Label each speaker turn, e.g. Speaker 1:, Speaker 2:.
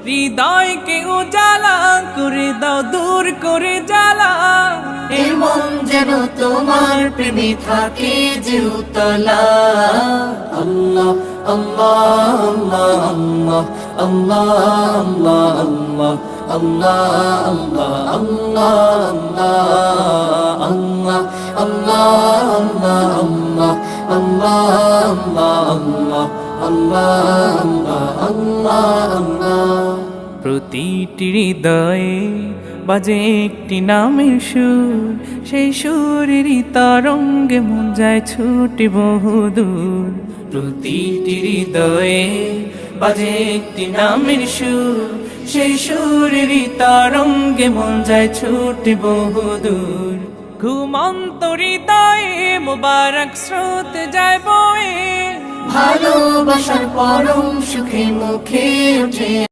Speaker 1: হৃদয়কে উজালা করে দাও, দূর করে জ্বালা।
Speaker 2: এই মন যেন তোমার প্রেমে থাকে যে উতলা। আল্লাহ আল্লাহ আল্লাহ আল্লাহ আল্লাহ আল্লাহ আল্লাহ আল্লাহ আল্লাহ আল্লাহ আল্লাহ আল্লাহ।
Speaker 1: প্রতিটি হৃদয়ে বাজে একটি নামের সুর, সেই সুরেরই তরঙ্গে মন যায় ছুটে বহুদূর। প্রতিটি হৃদয়ে বাজে একটি নামের সুর, সেই সুরেরই তরঙ্গে মন যায় ছুটে বহুদূর। ঘুমন্ত হৃদয়ে মোবারক স্রোত যায় বয়ে,
Speaker 2: ভালোবাসার পরম সুখে মুখে ওঠে